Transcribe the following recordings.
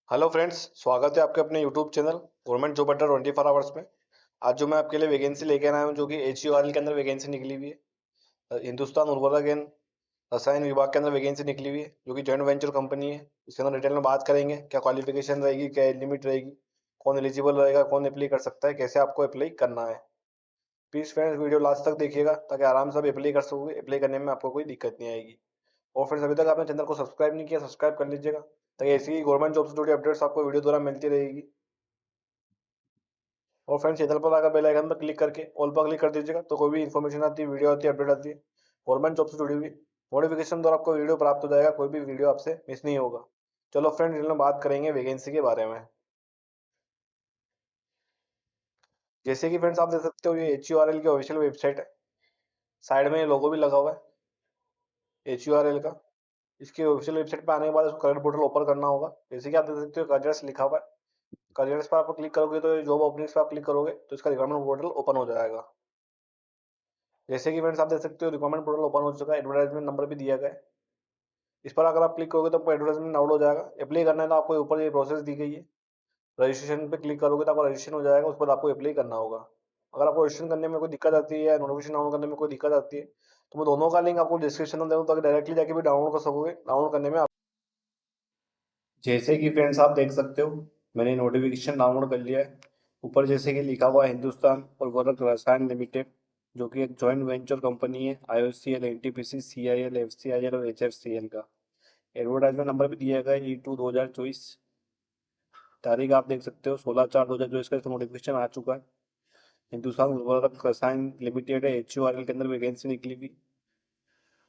Hello friends, स्वागत है आपके अपने यूट्यूब चैनल गवर्नमेंट जॉब अड्डा 24 आवर्स में। आज जो मैं आपके लिए वैकेंसी लेके आया हूँ जो कि HURL के अंदर वैकेंसी निकली हुई है। हिंदुस्तान उर्वरक एंड रसायन विभाग के अंदर वैकेंसी निकली हुई है जो कि जॉइंट वेंचर कंपनी है। इसके अंदर डिटेल में बात करेंगे, क्या क्वालिफिकेशन रहेगी, क्या एज लिमिट रहेगी, कौन एलिजिबल रहेगा, कौन अप्लाई कर सकता है, कैसे आपको अप्लाई करना है। प्लीज फ्रेंड्स वीडियो लास्ट तक देखिएगा ताकि आराम से आप अप्लाई कर सकोगे। अप्लाई करने में आपको कोई दिक्कत नहीं आएगी। और फ्रेंड्स अभी तक आपने चैनल को सब्सक्राइब नहीं किया, सब्सक्राइब कर लीजिएगा ताकि ऐसी ही गवर्नमेंट जॉब से जुड़ी अपडेट्स आपको वीडियो द्वारा मिलती रहेगी। और फ्रेंड्स चैनल पर आकर बेल आइकन पर क्लिक करके ऑल पर क्लिक कर दीजिएगा तो कोई भी इन्फॉर्मेशन आती है, वीडियो आती है, अपडेट आती है गवर्नमेंट जॉब से जुड़ी हुई, नोटिफिकेशन द्वारा आपको वीडियो प्राप्त हो जाएगा। कोई भी वीडियो आपसे मिस नहीं होगा। चलो फ्रेंड्स डिटेल में बात करेंगे वैकेंसी के बारे में। जैसे कि फ्रेंड्स आप देख सकते हो ये HURL की ऑफिशियल वेबसाइट है। साइड में ये लोगो भी लगा हुआ है HURL का। इसकी ऑफिशियल वेबसाइट पे आने के बाद इसको करियर पोर्टल ओपन करना होगा। जैसे कि आप देख सकते हो करियर्स लिखा हुआ है। करियर्स पर आप क्लिक करोगे तो जॉब ओपनिंग्स पर आप क्लिक करोगे तो इसका रिक्वायरमेंट पोर्टल ओपन हो जाएगा। जैसे कि फ्रेंड्स आप देख सकते हो रिक्वायरमेंट पोर्टल ओपन हो चुका है, एडवर्टाइजमेंट नंबर भी दिया गया है। इस पर अगर आप क्लिक करोगे तो आपको एडवर्टाइजमेंट डाउनलोड हो जाएगा। अप्लाई करना है तो आपको ऊपर ये प्रोसेस दी गई है। रजिस्ट्रेशन पे क्लिक करोगे तो आपका रजिस्ट्रेशन हो जाएगा, उस पर आपको अप्लाई करना होगा। अगर आपको रजिस्ट्रेशन करने में कोई दिक्कत आती है या नोटिफिकेशन डाउनलोड करने में कोई दिक्कत आती है तो मैं दोनों का लिंक आपको डिस्क्रिप्शन में दे दूँ ताकि डायरेक्टली जाके भी डाउनलोड कर सकोगे। डाउनलोड करने में जैसे कि फ्रेंड्स आप देख सकते हो मैंने नोटिफिकेशन डाउनलोड कर लिया है। ऊपर जैसे कि लिखा हुआ है हिंदुस्तान उर्वरक रसायन लिमिटेड जो कि एक जॉइंट वेंचर कंपनी है IOCL NTPC CIL FCIL और HFCL का। एडवर्टाइजमेंट नंबर भी दिया गया है E2 2024। तारीख आप देख सकते हो 16/4/2024 का इसका नोटिफिकेशन आ चुका है। हिंदुस्तान उर्वरक रसायन लिमिटेड है HURL के अंदर वैकेंसी निकली हुई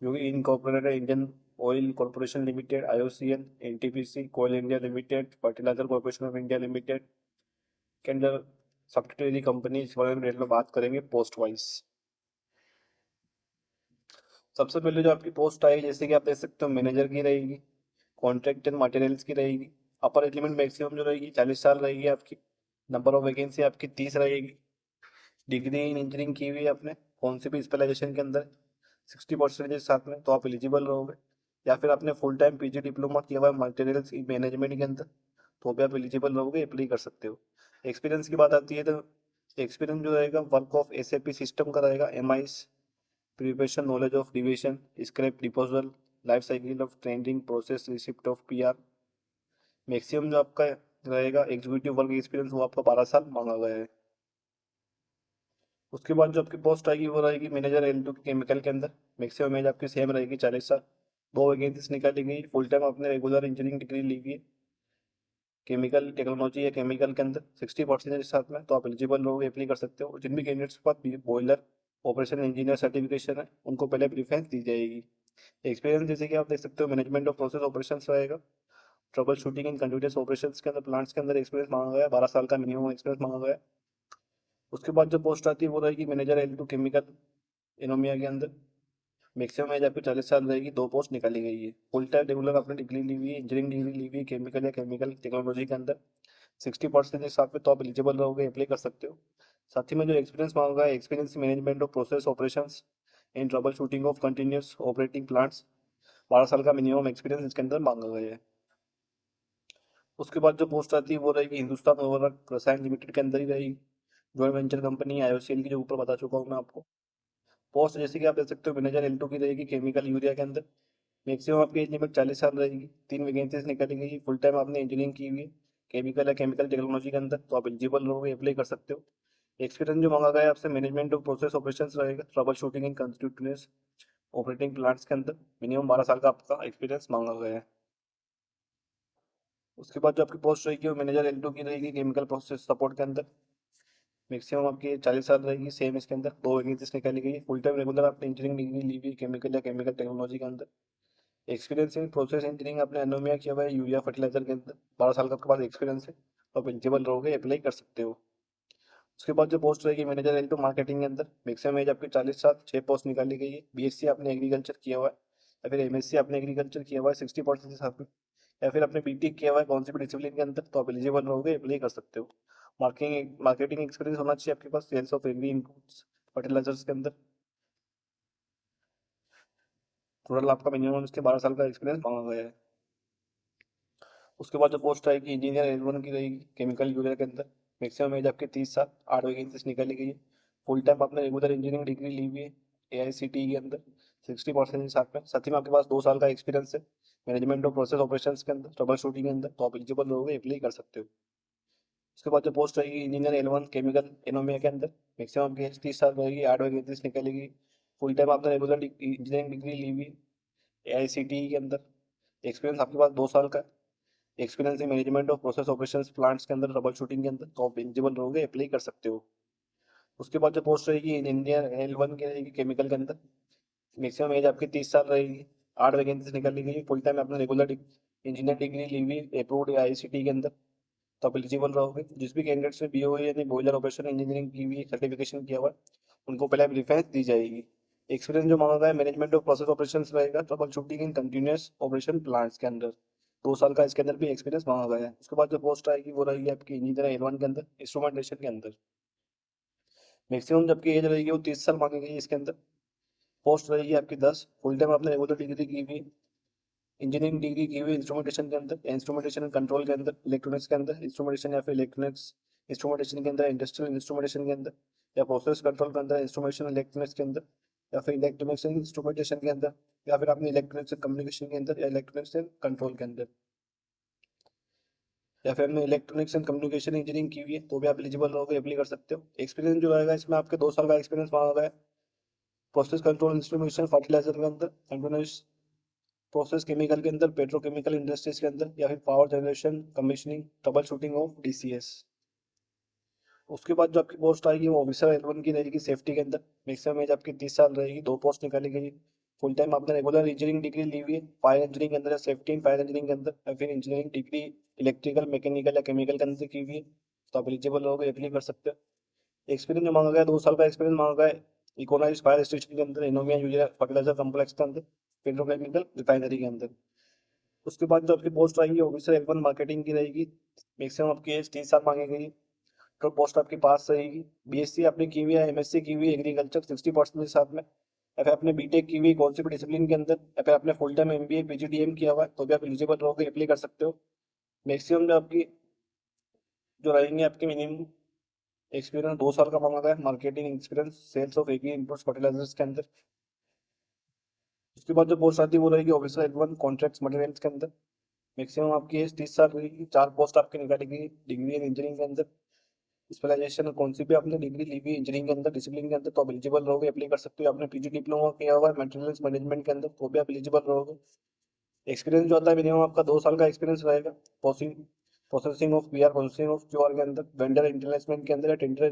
जो कि incorporated Indian Oil Corporation Limited IOCL NTPC Coal India Limited Fertilizer Corporation of India Limited के अंदर सब्सिडरी कंपनी। इस बारे में डिटेल में बात करेंगे पोस्ट वाइज। सबसे पहले जो आपकी पोस्ट आएगी जैसे कि आप देख सकते हो मैनेजर की रहेगी, कॉन्ट्रैक्ट एंड मटेरियल्स की रहेगी। अपर एज लिमिट मैक्सिमम जो रहेगी 40 साल रहेगी आपकी। नंबर ऑफ वैकेंसी आपकी 30 रहेगी। डिग्री इन इंजीनियरिंग की हुई है आपने कौन सी भी स्पेशलाइजेशन के अंदर 60% के साथ में तो आप एलिजिबल रहोगे। या फिर आपने फुल टाइम PG डिप्लोमा किया हुआ है मटेरियल्स मैनेजमेंट के अंदर तो भी आप एलिजिबल रहोगे, अप्लाई कर सकते हो। एक्सपीरियंस की बात आती है तो एक्सपीरियंस जो रहेगा वर्क ऑफ SAP सिस्टम का रहेगा, MIS preparation knowledge of division scrap disposal life cycle of trending process receipt of PR। Maximum जो आपका रहेगा एग्जीक्यूटिव वर्क एक्सपीरियंस वो आपका 12 साल मांगा गया है। उसके बाद जो आपकी पोस्ट आएगी वो रहेगी मैनेजर L2 की केमिकल के अंदर। मैक्सिमम एज आपकी सेम रहेगी 40 साल। दो वैकेंसीज निकाली गई, फुल टाइम आपने रेगुलर इंजीनियरिंग डिग्री ली हुई है केमिकल टेक्नोलॉजी या केमिकल के अंदर 60% के साथ में तो आप एलिजिबल रहोगे, अप्लाई कर सकते हो। जिन भी कैंडिडेट्स के पास बॉयलर ऑपरेशन इंजीनियर सर्टिफिकेशन है उनको पहले प्रीफरेंस दी जाएगी। एक्सपीरियंस जैसे कि आप देख सकते हो मैनेजमेंट ऑफ प्रोसेस ऑपरेशंस रहेगा, trouble shooting in continuous operations के अंदर प्लांट्स के अंदर एक्सपीरियंस मांगा गया है, 12 साल का मिनिमम एक्सपीरियंस मांगा गया है। उसके बाद जो पोस्ट आती है वो रहेगी मैनेजर L2 केमिकल इनोमिया के अंदर। मैक्सिमम एज आपकी 40 साल रहेगी। दो पोस्ट निकाली गई है। फुल टाइम रेगुलर आपने डिग्री ली हुई है, इंजीनियरिंग डिग्री ली हुई है केमिकल या केमिकल टेक्नोलॉजी के अंदर 60% के हिसाब पे तो आप एलिजिबल रहोगे, अप्लाई कर सकते हो। साथ ही में जो एक्सपीरियंस मांगा है experience management of process operations in trouble shooting of continuous operating plants, 12 साल का मिनिमम एक्सपीरियंस इसके अंदर मांगा गया है। उसके बाद जो पोस्ट आती है वो रहेगी हिंदुस्तान उर्वरक रसायन लिमिटेड के अंदर ही रहेगी, जॉइंट वेंचर कंपनी IOCL की, जो ऊपर बता चुका हूँ मैं आपको। पोस्ट जैसे कि आप देख सकते हो मैनेजर L2 की रहेगी केमिकल यूरिया के अंदर। मैक्सिमम आपकी एज लिमिट 40 साल रहेगी। तीन वैकेंसीज निकाली गई है। फुल टाइम आपने इंजीनियरिंग की हुई है केमिकल या केमिकल टेक्नोलॉजी के अंदर तो आप एलिजिबल रहोगे, अप्लाई कर सकते हो। एक्सपीरियंस जो मांगा गया है आपसे मैनेजमेंट ऑफ प्रोसेस ऑपरेशंस रहेगा, trouble shooting in continuous operating plants के अंदर मिनिमम 12 साल का आपका एक्सपीरियंस मांगा गया है। उसके बाद जो आपकी पोस्ट रहेगी वो मैनेजर L2 की रहेगी केमिकल प्रोसेस सपोर्ट के अंदर। मैक्सिमम आपकी 40 साल रहेगी। सेम इसके अंदर दो वैकेंसीज निकाली गई है। फुल टाइम रेगुलर आपने इंजीनियरिंग डिग्री ली हुई केमिकल या केमिकल टेक्नोलॉजी के अंदर। एक्सपीरियंस इन प्रोसेस इंजीनियरिंग आपने एनोमिया किया हुआ है यूरिया फर्टिलाइजर के अंदर, 12 साल का आपके पास एक्सपीरियंस है तो आप एलिजिबल रहोगे, अप्लाई कर सकते हो। उसके बाद जो पोस्ट रहेगी मैनेजर L2 मार्केटिंग के अंदर, मैक्सिमम एज आपकी 40 साल। 6 पोस्ट निकाली गई है। BSc आपने एग्रीकल्चर किया हुआ है या फिर MSc आपने एग्रीकल्चर किया हुआ है 60% के साथ में, या फिर आपने BTech किया हुआ है कौन सी भी डिसिप्लिन के अंदर तो आप एलिजिबल रहोगे, अप्लाई कर सकते हो। मार्केटिंग एक्सपीरियंस होना चाहिए आपके पास sales of agri inputs fertilisers के अंदर। टोटल आपका मिनिमम इसके 12 साल का एक्सपीरियंस मांगा गया है। उसके बाद जो पोस्ट आएगी इंजीनियर L1 की रहेगी केमिकल यूजर के अंदर। मैक्सिमम एज आपकी 30 साल, 8 वैकेंसीज निकाली गई है। फुल टाइम आपने रेगुलर इंजीनियरिंग डिग्री ली हुई है AICTE के अंदर 60% के साथ में आपके पास 2 साल का एक्सपीरियंस है मैनेजमेंट ऑफ प्रोसेस ऑपरेशंस के अंदर, ट्रबल शूटिंग के अंदर, तो आप एलिजिबल रहोगे, अप्लाई कर सकते हो। उसके बाद जो पोस्ट रहेगी इंजीनियर L1 केमिकल एनोमिया के अंदर। मैक्सिमम आपकी एज 30 साल रहेगी, 8 वैकेंसीज निकलेगी। फुल टाइम आपने रेगुलर इंजीनियरिंग डिग्री ली हुई है AICTE के अंदर। एक्सपीरियंस आपके पास 2 साल का experience in management of process operations plants के अंदर, ट्रबल शूटिंग के अंदर, तो आप एलिजिबल रहोगे, अप्लाई कर सकते हो। उसके बाद जो पोस्ट रहेगी इंजीनियर L1 की रहेगी केमिकल के अंदर। मैक्सिमम एज आपकी 30 साल रहेगी, 8 वैकेंसीज निकाली गई है। फुल टाइम आपने रेगुलर इंजीनियर डिग्री ली हुई अप्रूव्ड AICTE के अंदर, तो आप एलिजिबल रहोगे। जिस भी कैंडिडेट्स ने BOE यानी बॉयलर ऑपरेशन इंजीनियरिंग की हुई सर्टिफिकेशन किया हुआ है, उनको पहले प्रेफरेंस दी जाएगी। एक्सपीरियंस जो मांगा गया है मैनेजमेंट ऑफ प्रोसेस ऑपरेशन रहेगा, trouble shooting in continuous operation plants के अंदर, 2 साल का इसके अंदर भी एक्सपीरियंस मांगा गया है। उसके बाद जो पोस्ट आएगी वो रहेगी आपकी इंजीनियर L1 के अंदर इंस्ट्रूमेंटेशन के अंदर। मैक्सिमम जबकि एज रहेगी वो 30 साल मांगी गई है इसके अंदर। पोस्ट रहेगी आपकी 10। फुल टाइम आपने रेगुलर डिग्री की हुई इंजीनियरिंग डिग्री की हुई इंस्ट्रूमेंटेशन के अंदर, इंस्ट्रूमेंटेशन एंड कंट्रोल के अंदर, इलेक्ट्रॉनिक्स के अंदर इंस्ट्रूमेंटेशन, या फिर इलेक्ट्रॉनिक्स इंस्ट्रूमेंटेशन के अंदर, इंडस्ट्रियल इंस्ट्रूमेंटेशन के अंदर, या प्रोसेस कंट्रोल के अंदर इंस्ट्रूमेंटेशन इलेक्ट्रॉनिक्स के अंदर, या फिर इलेक्ट्रॉनिक्स एंड इंस्ट्रूमेंटेशन के अंदर, या फिर आपने इलेक्ट्रॉनिक्स एंड कम्युनिकेशन के अंदर, या इलेक्ट्रॉनिक्स एंड कंट्रोल के अंदर, या फिर आपने इलेक्ट्रॉनिक्स एंड कम्युनिकेशन इंजीनियरिंग की हुई है, तो भी आप एलिजिबल रहोगे, अप्लाई कर सकते हो। एक्सपीरियंस जो रहेगा इसमें आपके 2 साल का एक्सपीरियंस मांगा गया है प्रोसेस कंट्रोल इंस्ट्रूमेंटेशन फर्टिलाइजर के अंदर, कंटिन्यूस प्रोसेस केमिकल के अंदर, पेट्रोकेमिकल इंडस्ट्रीज के अंदर, या फिर power generation commissioning trouble shooting of DCS। उसके बाद जो आपकी पोस्ट आएगी वो ऑफिसर L1 की रहेगी सेफ्टी के अंदर। मैक्सिमम एज आपकी 30 साल रहेगी, 2 पोस्ट निकाली गई। फुल टाइम आपने रेगुलर इंजीनियरिंग डिग्री ली हुई है फायर इंजीनियरिंग के अंदर, या सेफ्टी इन फायर इंजीनियरिंग के अंदर, या फिर इंजीनियरिंग डिग्री इलेक्ट्रिकल मैकेनिकल या केमिकल के अंदर की हुई है, तो आप एलिजिबल रहोगे, अप्लाई कर सकते हो। एक्सपीरियंस जो मांगा गया है 2 साल का एक्सपीरियंस मांगा गया है इकोनाइज फायर स्टेशन के अंदर, इनोमिया यूरिया फर्टिलाइजर कम्प्लेक्स के अंदर, पेट्रोकेमिकल रिफाइनरी के अंदर। उसके बाद जो आपकी पोस्ट आएगी ऑफिसर L1 मार्केटिंग की रहेगी। मैक्सिमम आपकी एज 30 साल मांगी गई है, तो पोस्ट आपके पास रहेगी। BSc आपने की हुई है, MSc की हुई है एग्रीकल्चर 60% के साथ में, या फिर आपने BTech की हुई कौन सी भी डिसिप्लिन के अंदर, या फिर आपने फुल टाइम MBA PGDM किया हुआ है, तो भी आप एलिजिबल रहोगे, अप्लाई कर सकते हो। मैक्सिमम जो आपकी जो रहेंगे आपके मिनिमम एक्सपीरियंस 2 साल का मांगा गया है marketing experience sales of agri inputs fertilisers के अंदर। उसके बाद जो पोस्ट आती है वो रहेगी ऑफिसर L1 कॉन्ट्रैक्ट्स मटेरियल्स के अंदर। मैक्सिमम आपकी एज 30 साल रहेगी, 4 पोस्ट आपकी निकाली गई डिग्री इन इंजीनियरिंग के अंदर, स्पेशलाइजेशन कौन सी भी आपने डिग्री ली हुई इंजीनियरिंग के अंदर डिसिप्लिन के अंदर, तो आप एलिजिबल रहोगे, अप्लाई कर सकते हो। आपने PG डिप्लोमा किया हुआ है मटेरियल्स मैनेजमेंट के अंदर, तो भी आप एलिजिबल रहोगे। एक्सपीरियंस जो आता है मिनिमम आपका 2 साल का एक्सपीरियंस रहेगा processing of PR, processing of QR के अंदर, वेंडर इंटरनेसमेंट के अंदर, या टेंडर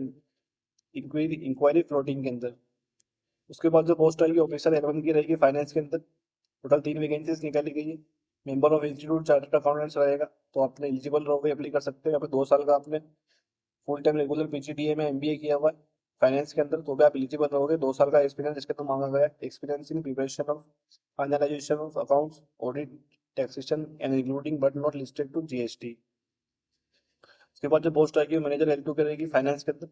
इंक्वायरी फ्लोटिंग के अंदर। उसके बाद जो पोस्ट आएगी ऑफिसर L1 की रहेगी फाइनेंस के अंदर। टोटल 3 वैकेंसीज निकाली गई है। Member of institute chartered accountants रहेगा, तो आपने एलिजिबल रहोगे, अप्लाई कर सकते हो। यहाँ पे 2 साल का आपने फुल टाइम रेगुलर PGDM में MBA किया हुआ है फाइनेंस के अंदर, तो भी आप एलिजिबल रहोगे। 2 साल का एक्सपीरियंस इसके तो मांगा गया है, experience in preparation of finalisation of accounts, audit, taxation and including but not listed to GST। उसके बाद जो पोस्ट आएगी मैनेजर L2 की रहेगी फाइनेंस के अंदर।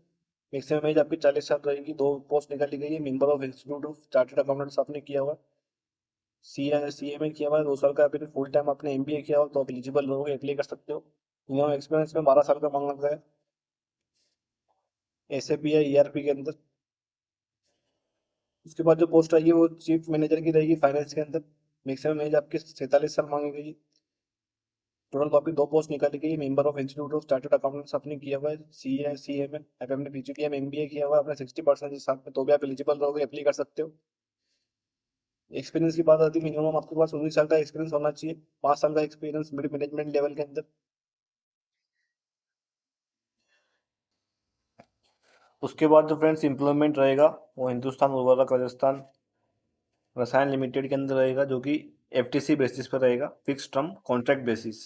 मैक्सिमम एज आपकी 40 साल रहेगी, 2 पोस्ट निकाली गई है। Member of institute of chartered accountants आपने किया हुआ है, CA में किया हुआ है, 2 साल का फिर फुल टाइम आपने MBA किया हो, तो आप एलिजिबल रहोगे, अप्लाई कर सकते हो। मिनिमम एक्सपीरियंस में 12 साल का मांगा गया है SAP या ERP के अंदर। उसके बाद जो पोस्ट आएगी वो चीफ मैनेजर की रहेगी फाइनेंस के अंदर। मैक्सिमम एज आपकी 47 साल मांगी गई है। टोटल तो आपकी 2 पोस्ट निकाली गई है। Member of institute of chartered accountants आपने किया हुआ है, CA में, आपने PGDM MBA किया हुआ है अपने 60% के साथ में, तो भी आप एलिजिबल रहोगे, अप्लाई कर सकते हो। एक्सपीरियंस की बात आती है मिनिमम आपके पास 19 साल का एक्सपीरियंस होना चाहिए, 5 साल का एक्सपीरियंस मिड मैनेजमेंट लेवल के अंदर। उसके बाद जो फ्रेंड्स एम्प्लॉयमेंट रहेगा वो हिंदुस्तान उर्वरक राजस्थान रसायन लिमिटेड के अंदर रहेगा, जो कि FTC बेसिस पर रहेगा, fix term contract basis.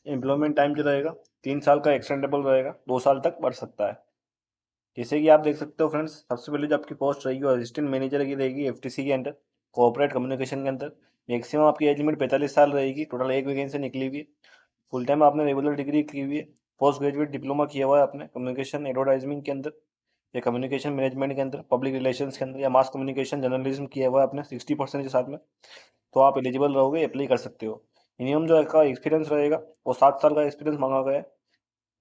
Employment time जो रहेगा 3 साल का, एक्सटेंडेबल रहेगा, 2 साल तक बढ़ सकता है। जैसे कि आप देख सकते हो फ्रेंड्स, सबसे पहले जो आपकी पोस्ट रहेगी वो असिस्टेंट मैनेजर की रहेगी FTC के अंदर, कोऑपरेट कम्युनिकेशन के अंदर। मैक्सिमम आपकी एज लिमिट 45 साल रहेगी। टोटल 1 वैकेंसी निकली हुई है। फुल टाइम आपने रेगुलर डिग्री की हुई है, पोस्ट ग्रेजुएट डिप्लोमा किया हुआ है आपने कम्युनिकेशन एडवर्टाइजमेंट के अंदर, या कम्युनिकेशन मैनेजमेंट के अंदर, पब्लिक रिलेशंस के अंदर, या मास कम्युनिकेशन जर्नलिज्म किया हुआ है आपने 60% के साथ में, तो आप एलिजिबल रहोगे, अप्लाई कर सकते हो। मिनिमम जो का एक्सपीरियंस रहेगा वो 7 साल का एक्सपीरियंस मांगा गया है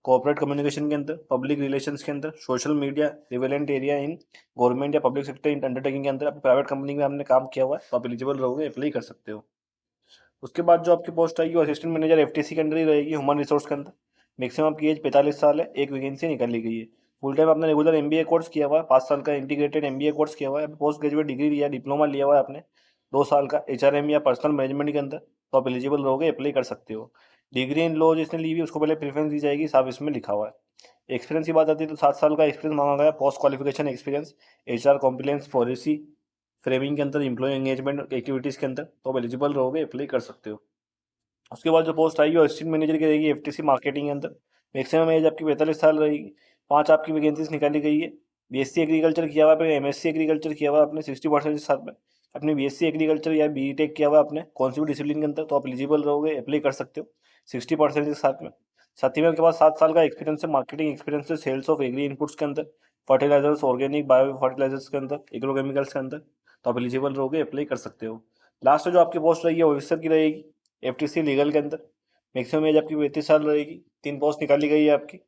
कॉर्पोरेट कम्युनिकेशन के अंदर, पब्लिक रिलेशंस के अंदर, social media relevant area in government या पब्लिक सेक्टर अंडरटेकिंग के अंदर, प्राइवेट कंपनी में आपने काम किया हुआ है तो आप एलिजिबल रहोगे, अप्लाई कर सकते हो। उसके बाद जो आपकी पोस्ट आएगी वो असिस्टेंट मैनेजर एफटीसी के अंदर ही रहेगी, ह्यूमन रिसोर्स के अंदर। मैक्सिमम आपकी एज 45 साल है, एक वैकेंसी निकाली गई है। फुल टाइम आपने रेगुलर एमबीए कोर्स किया हुआ है, 5 साल का इंटीग्रेटेड एमबीए कोर्स किया हुआ है, पोस्ट ग्रेजुएट डिग्री लिया, डिप्लोमा लिया हुआ है आपने 2 साल का एचआरएम या पर्सनल मैनेजमेंट के अंदर, तो आप एलिजिबल रहोगे, अप्लाई कर सकते हो। डिग्री इन लॉ जिसने ली हुई है उसको पहले प्रेफरेंस दी जाएगी, साफ इसमें लिखा हुआ है। एक्सपीरियंस की बात आती है तो 7 साल का एक्सपीरियंस मांगा गया, post qualification experience HR compliance policy framing के अंदर, एम्प्लॉय एंगेजमेंट एक्टिविटीज़ के अंदर, तो आप एलिजिबल रहोगे, अप्लाई कर सकते हो। उसके बाद जो पोस्ट आएगी वो असिस्टेंट मैनेजर की रहेगी एफटीसी मार्केटिंग के अंदर। मैक्सिमम एज आपकी 45 साल रहेगी। 5 आपकी वैकेंसीज निकाली गई है। बीएससी एग्रीकल्चर किया हुआ है, आपने एमएससी एग्रीकल्चर किया हुआ है आपने 60% के साथ में, अपने बीएससी एग्रीकल्चर या बीटेक किया हुआ है आपने कौन सी भी डिसिप्लिन के अंदर, तो आप एलिजिबल रहोगे, अप्लाई कर सकते हो 60% के साथ में। साथ ही में आपके पास 7 साल का एक्सपीरियंस है, मार्केटिंग एक्सपीरियंस है सेल्स ऑफ एग्री इनपुट्स के अंदर, फर्टिलाइजर्स, ऑर्गेनिक बायो फर्टिलाइजर्स के अंदर, एग्रोकेमिकल्स के अंदर, तो आप एलिजिबल रहोगे, अप्लाई कर सकते हो। लास्ट जो आपकी पोस्ट रहेगी ऑफिसर की रहेगी एफटीसी लीगल के अंदर। मैक्सिमम एज आपकी 35 साल रहेगी। 3 पोस्ट निकाली गई है आपकी।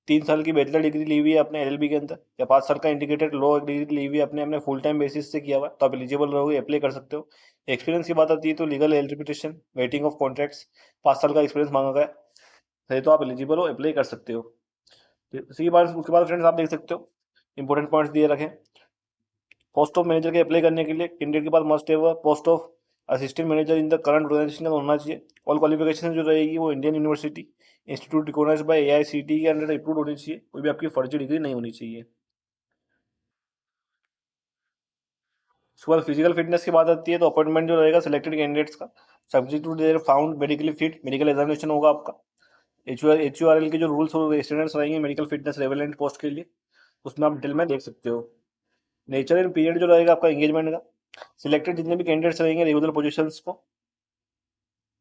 3 साल की बैचलर डिग्री ली हुई है अपने एलएलबी के अंदर, या 5 साल का इंटीग्रेटेड लॉ डिग्री ली हुई है अपने अपने फुल टाइम बेसिस से किया हुआ है, तो आप एलिजिबल रहोगे, अप्लाई कर सकते हो। एक्सपीरियंस की बात आती है तो legal interpretation, waiting of contracts, 5 साल का एक्सपीरियंस मांगा गया है, तो आप एलिजिबल हो, अप्लाई कर सकते हो। इसी बार उसके बाद फ्रेंड्स आप देख सकते हो इंपॉर्टेंट पॉइंट्स दिए रखें। पोस्ट ऑफ मैनेजर के अप्लाई करने के लिए कैंडिडेट के पास मस्ट है post of assistant manager in the current organisation का होना चाहिए। ऑल क्वालिफिकेशन जो रहेगी वो Indian university institute recognise by AICTE के अंडर अप्रूव होनी चाहिए, कोई भी आपकी फर्जी डिग्री नहीं होनी चाहिए। उसके बाद फिजिकल फिटनेस की बात आती है तो अपॉइंटमेंट जो रहेगा सिलेक्टेड कैंडिडेट्स का subject to their found medically fit, medical examination होगा आपका। एच के जो रूल्स और स्टैंडर्ड्स रहेंगे मेडिकल फिटनेस रेवेलेंट पोस्ट के लिए, उसमें आप डिटेल में देख सकते हो। नेचर एंड पीरियड जो रहेगा आपका एंगेजमेंट का, सिलेक्टेड जितने भी कैंडिडेट्स रहेंगे रेगुलर पोजीशंस को,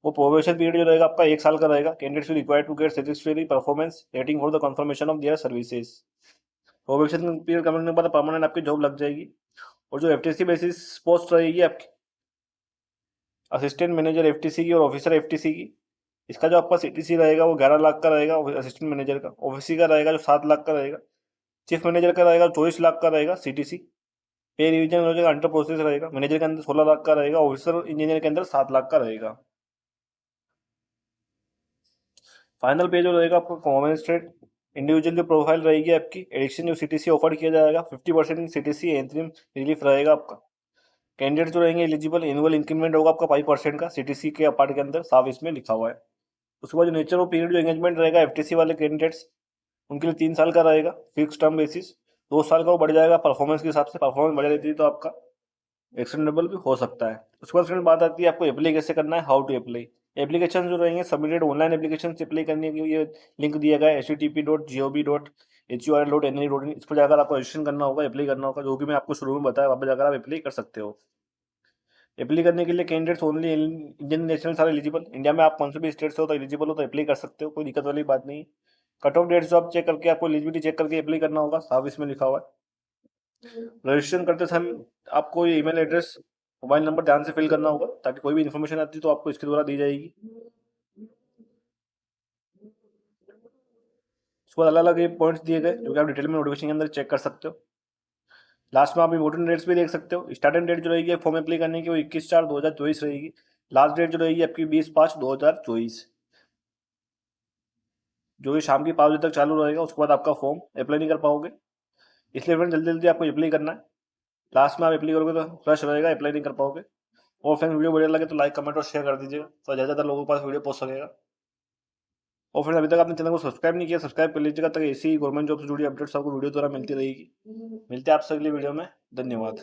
वो प्रोबेशन पीरियड जो रहेगा आपका 1 साल का रहेगा। Candidates will required to get satisfactory performance rating for the confirmation of their services. Probation period complete होने के बाद परमानेंट आपकी जॉब लग जाएगी। और जो एफटीसी बेसिस पोस्ट रहेगी आपकी असिस्टेंट मैनेजर एफटीसी की और ऑफिसर एफटीसी की, इसका जो आपका सीटीसी रहेगा वो 11 लाख का रहेगा असिस्टेंट मैनेजर का। ऑफिसी का रहेगा जो 7 लाख का रहेगा। चीफ मैनेजर का रहेगा 24 लाख का रहेगा सीटीसी। पे रिवीजन हो जाएगा, अंडर प्रोसेस रहेगा। मैनेजर के अंदर 16 लाख का रहेगा, ऑफिसर इंजीनियर के अंदर 7 लाख का रहेगा। फाइनल पे जो रहेगा आपका कॉमन स्टेट इंडिविजुअल जो प्रोफाइल रहेगी आपकी एडिक्शन जो सीटीसी ऑफर किया जाएगा 50% सीटीसी एंट्रीम रिलीफ रहेगा आपका। कैंडिडेट जो रहेंगे एलिजिबल एनुअल इंक्रीमेंट होगा आपका 5% का सीटीसी के पार्ट के अंदर, साफ इसमें लिखा हुआ है। उसके बाद जो नेचर ऑफ पीरियड जो एंगेजमेंट रहेगा एफटीसी वाले कैंडिडेट्स उनके लिए 3 साल का रहेगा फिक्स टर्म बेसिस। 2 साल का वो बढ़ जाएगा परफॉर्मेंस के हिसाब से, परफॉर्मेंस बढ़ जाती है तो आपका एक्सटेंडेबल भी हो सकता है। उसके बाद फ्रेंड बात आती है आपको अप्लाई कैसे करना है, हाउ टू अप्लाई। एप्लीकेशन जो रहेंगे सबमिटेड ऑनलाइन एप्लीकेशन से अप्लाई करने के लिए लिंक दिया गया है http.gov.hur.ne.in, इस पर जाकर आपको रजिस्ट्रेशन करना होगा, अप्लाई करना होगा, जो कि मैं आपको शुरू में बताया, वहाँ पर जाकर आप अप्लाई कर सकते हो। अप्लाई करने के लिए कैंडिडेट्स ओनली इंडियन नेशनल सारे एलिजिबल, इंडिया में आप कौन से भी स्टेट से हो तो एलिजिबल हो तो अप्लाई कर सकते हो, कोई दिक्कत वाली बात नहीं। कट ऑफ डेट्स जो आप चेक करके आपको एलिजिबिलिटी चेक करके अप्लाई करना होगा, साफ इसमें लिखा हुआ है। रजिस्ट्रेशन करते समय आपको ये ईमेल एड्रेस मोबाइल नंबर ध्यान से फिल करना होगा, ताकि कोई भी इन्फॉर्मेशन आती है तो आपको इसके द्वारा दी जाएगी। उसके बाद अलग अलग ये पॉइंट्स दिए गए जो कि आप डिटेल में नोटिफिकेशन के अंदर चेक कर सकते हो। लास्ट में आप इम्पोर्टेंट डेट्स भी देख सकते हो। स्टार्टिंग डेट जो रहेगी फॉर्म अप्लाई करने की वो 21/4/2024 रहेगी। लास्ट डेट जो रहेगी आपकी 20/5/2024, जो कि शाम की 5 बजे तक चालू रहेगा। उसके बाद आपका फॉर्म अप्लाई नहीं कर पाओगे, इसलिए फ्रेंड जल्दी जल्दी आपको अप्लाई करना है। लास्ट में आप अप्लाई करोगे तो रश रहेगा, अप्लाई नहीं कर पाओगे। और फ्रेंड वीडियो बढ़िया लगे तो लाइक कमेंट और शेयर कर दीजिएगा, तो ज़्यादा लोगों के पास वीडियो पहुंच सकेगा। और फ्रेंड अभी तक आपने चैनल को सब्सक्राइब नहीं किया, सब्सक्राइब कर लीजिएगा, ताकि ऐसी गवर्नमेंट जॉब से जुड़ी अपडेट्स आपको वीडियो द्वारा मिलती रहेगी। मिलते हैं आपसे अगली वीडियो में, धन्यवाद।